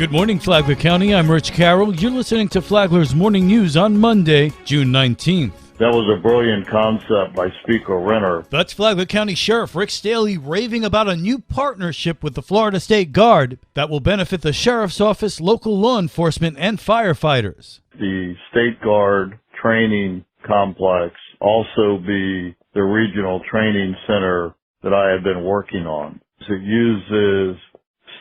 Good morning, Flagler County. I'm Rich Carroll. You're listening to Flagler's Morning News on Monday, June 19th. That was a brilliant concept by Speaker Renner. That's Flagler County Sheriff Rick Staley raving about a new partnership with the Florida State Guard that will benefit the Sheriff's Office, local law enforcement, and firefighters. The State Guard training complex also be the regional training center that I have been working on. It uses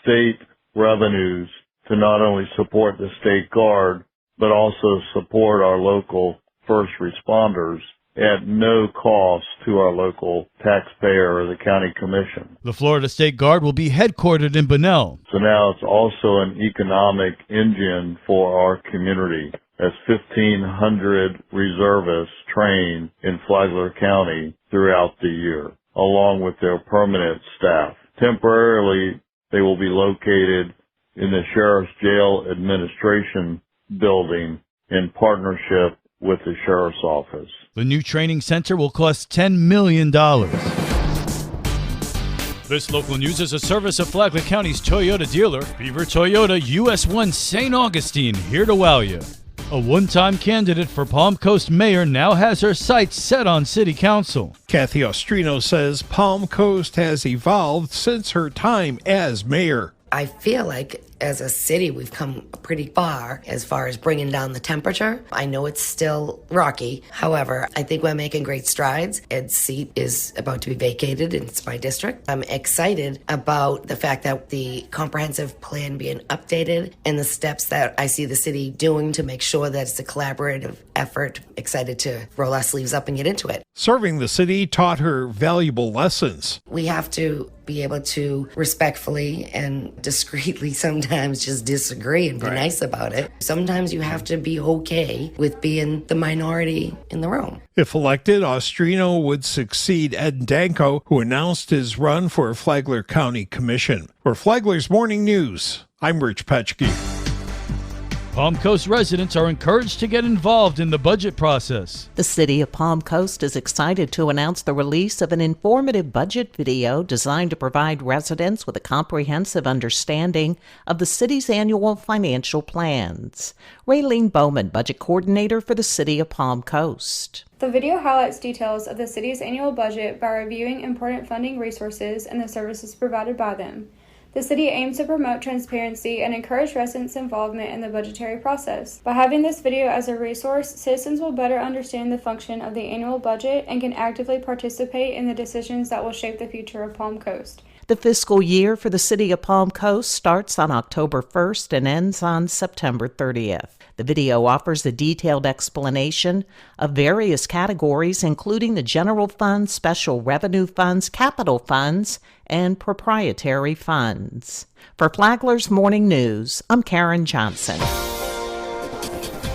state revenues to not only support the State Guard, but also support our local first responders at no cost to our local taxpayer or the county commission. The Florida State Guard will be headquartered in Bunnell. So now it's also an economic engine for our community, as 1,500 reservists train in Flagler County throughout the year, along with their permanent staff. Temporarily, they will be located in the Sheriff's Jail Administration building in partnership with the Sheriff's Office. The new training center will cost $10 million. This local news is a service of Flagler County's Toyota dealer, Beaver Toyota US 1 St. Augustine, here to wow you. A one-time candidate for Palm Coast mayor now has her sights set on city council. Kathy Ostrino says Palm Coast has evolved since her time as mayor. I feel like as a city, we've come pretty far as bringing down the temperature. I know it's still rocky. However, I think we're making great strides. Ed's seat is about to be vacated, and it's my district. I'm excited about the fact that the comprehensive plan being updated and the steps that I see the city doing to make sure that it's a collaborative effort. Excited to roll our sleeves up and get into it. Serving the city taught her valuable lessons. We have to be able to respectfully and discreetly sometimes just disagree and be nice about it. Sometimes you have to be okay with being the minority in the room. If elected, Ostrino would succeed Ed Danko, who announced his run for Flagler County Commission. For Flagler's Morning News, I'm Rich Petchke. Palm Coast residents are encouraged to get involved in the budget process. The city of Palm Coast is excited to announce the release of an informative budget video designed to provide residents with a comprehensive understanding of the city's annual financial plans. Raylene Bowman, budget coordinator for the city of Palm Coast. The video highlights details of the city's annual budget by reviewing important funding resources and the services provided by them. The city aims to promote transparency and encourage residents' involvement in the budgetary process. By having this video as a resource, citizens will better understand the function of the annual budget and can actively participate in the decisions that will shape the future of Palm Coast. The fiscal year for the city of Palm Coast starts on October 1st and ends on September 30th. The video offers a detailed explanation of various categories, including the general fund, special revenue funds, capital funds, and proprietary funds. For Flagler's Morning News, I'm Karen Johnson.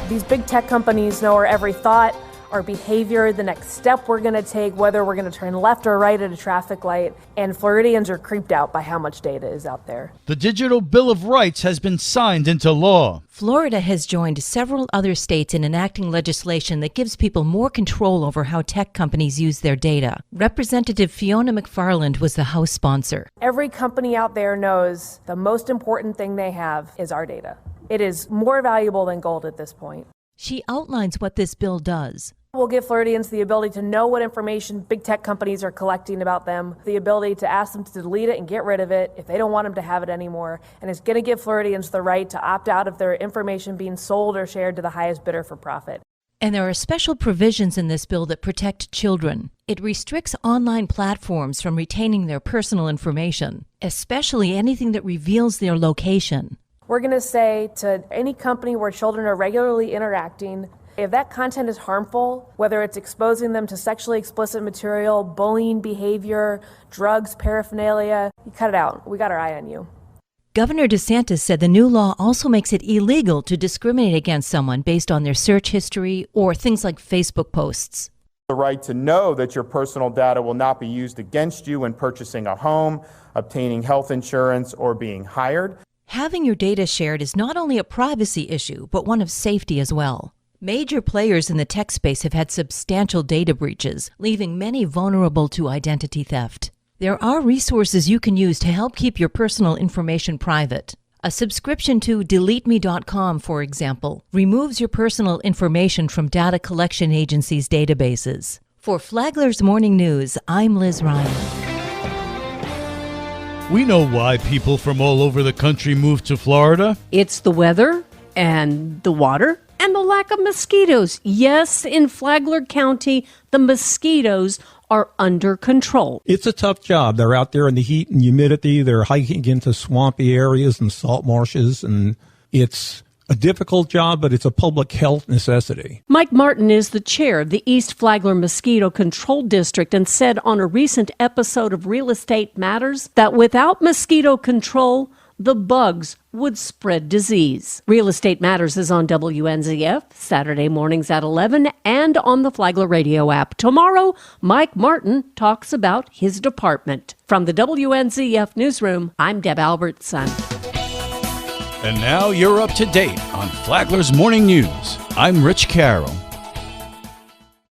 These big tech companies know our every thought, our behavior, the next step we're going to take, whether we're going to turn left or right at a traffic light, and Floridians are creeped out by how much data is out there. The Digital Bill of Rights has been signed into law. Florida has joined several other states in enacting legislation that gives people more control over how tech companies use their data. Representative Fiona McFarland was the House sponsor. Every company out there knows the most important thing they have is our data. It is more valuable than gold at this point. She outlines what this bill does. We'll give Floridians the ability to know what information big tech companies are collecting about them, the ability to ask them to delete it and get rid of it if they don't want them to have it anymore, and it's going to give Floridians the right to opt out of their information being sold or shared to the highest bidder for profit. And there are special provisions in this bill that protect children. It restricts online platforms from retaining their personal information, especially anything that reveals their location. We're going to say to any company where children are regularly interacting, if that content is harmful, whether it's exposing them to sexually explicit material, bullying behavior, drugs, paraphernalia, you cut it out. We got our eye on you. Governor DeSantis said the new law also makes it illegal to discriminate against someone based on their search history or things like Facebook posts. The right to know that your personal data will not be used against you when purchasing a home, obtaining health insurance, or being hired. Having your data shared is not only a privacy issue, but one of safety as well. Major players in the tech space have had substantial data breaches, leaving many vulnerable to identity theft. There are resources you can use to help keep your personal information private. A subscription to DeleteMe.com, for example, removes your personal information from data collection agencies' databases. For Flagler's Morning News, I'm Liz Ryan. We know why people from all over the country move to Florida. It's the weather and the water and the lack of mosquitoes. Yes, in Flagler County, the mosquitoes are under control. It's a tough job. They're out there in the heat and humidity. They're hiking into swampy areas and salt marshes, and it's a difficult job, but it's a public health necessity. Mike Martin is the chair of the East Flagler Mosquito Control District and said on a recent episode of Real Estate Matters that without mosquito control, the bugs would spread disease. Real Estate Matters is on WNZF, Saturday mornings at 11 and on the Flagler radio app. Tomorrow, Mike Martin talks about his department. From the WNZF newsroom, I'm Deb Albertson. And now you're up to date on Flagler's Morning News. I'm Rich Carroll.